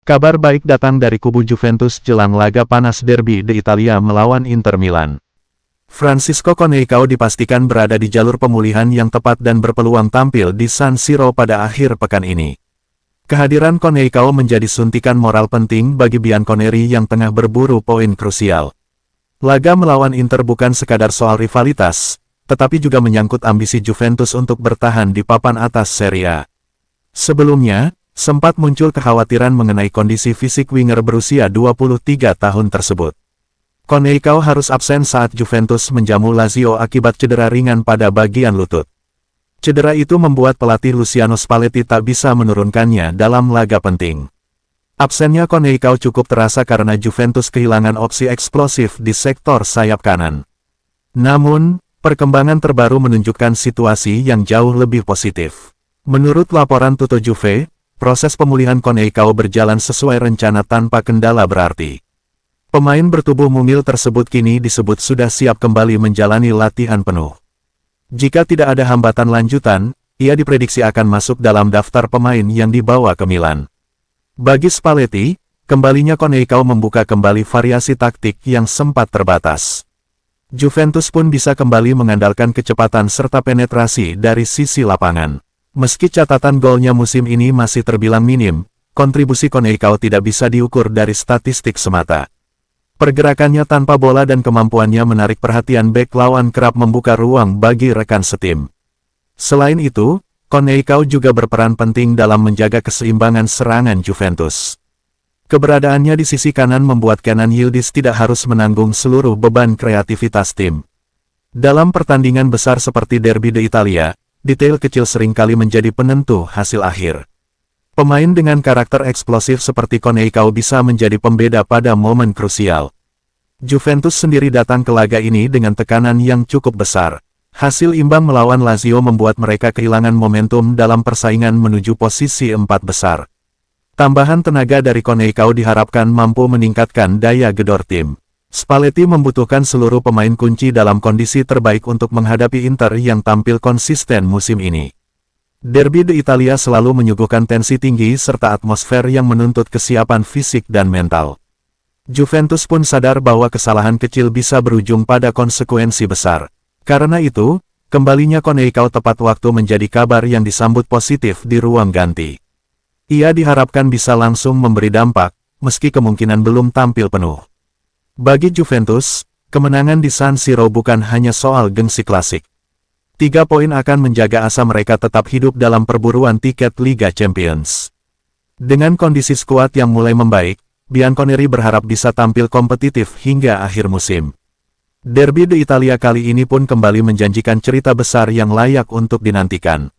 Kabar baik datang dari kubu Juventus jelang laga panas derby d'Italia melawan Inter Milan. Francisco Conceicao dipastikan berada di jalur pemulihan yang tepat dan berpeluang tampil di San Siro pada akhir pekan ini. Kehadiran Conceicao menjadi suntikan moral penting bagi Bianconeri yang tengah berburu poin krusial. Laga melawan Inter bukan sekadar soal rivalitas, tetapi juga menyangkut ambisi Juventus untuk bertahan di papan atas Serie A. Sebelumnya, sempat muncul kekhawatiran mengenai kondisi fisik winger berusia 23 tahun tersebut. Conceicao harus absen saat Juventus menjamu Lazio akibat cedera ringan pada bagian lutut. Cedera itu membuat pelatih Luciano Spalletti tak bisa menurunkannya dalam laga penting. Absennya Conceicao cukup terasa karena Juventus kehilangan opsi eksplosif di sektor sayap kanan. Namun, perkembangan terbaru menunjukkan situasi yang jauh lebih positif. Menurut laporan Tutto Juve, proses pemulihan Conceicao berjalan sesuai rencana tanpa kendala berarti. Pemain bertubuh mungil tersebut kini disebut sudah siap kembali menjalani latihan penuh. Jika tidak ada hambatan lanjutan, ia diprediksi akan masuk dalam daftar pemain yang dibawa ke Milan. Bagi Spalletti, kembalinya Conceicao membuka kembali variasi taktik yang sempat terbatas. Juventus pun bisa kembali mengandalkan kecepatan serta penetrasi dari sisi lapangan. Meski catatan golnya musim ini masih terbilang minim, kontribusi Conceicao tidak bisa diukur dari statistik semata. Pergerakannya tanpa bola dan kemampuannya menarik perhatian bek lawan kerap membuka ruang bagi rekan setim. Selain itu, Conceicao juga berperan penting dalam menjaga keseimbangan serangan Juventus. Keberadaannya di sisi kanan membuat Kenan Yildiz tidak harus menanggung seluruh beban kreativitas tim. Dalam pertandingan besar seperti derby d'Italia, detail kecil seringkali menjadi penentu hasil akhir. Pemain dengan karakter eksplosif seperti Conceicao bisa menjadi pembeda pada momen krusial. Juventus sendiri datang ke laga ini dengan tekanan yang cukup besar. Hasil imbang melawan Lazio membuat mereka kehilangan momentum dalam persaingan menuju posisi 4 besar. Tambahan tenaga dari Conceicao diharapkan mampu meningkatkan daya gedor tim. Spalletti membutuhkan seluruh pemain kunci dalam kondisi terbaik untuk menghadapi Inter yang tampil konsisten musim ini. Derby d'Italia selalu menyuguhkan tensi tinggi serta atmosfer yang menuntut kesiapan fisik dan mental. Juventus pun sadar bahwa kesalahan kecil bisa berujung pada konsekuensi besar. Karena itu, kembalinya Conceicao tepat waktu menjadi kabar yang disambut positif di ruang ganti. Ia diharapkan bisa langsung memberi dampak, meski kemungkinan belum tampil penuh. Bagi Juventus, kemenangan di San Siro bukan hanya soal gengsi klasik. 3 poin akan menjaga asa mereka tetap hidup dalam perburuan tiket Liga Champions. Dengan kondisi skuad yang mulai membaik, Bianconeri berharap bisa tampil kompetitif hingga akhir musim. Derby d'Italia kali ini pun kembali menjanjikan cerita besar yang layak untuk dinantikan.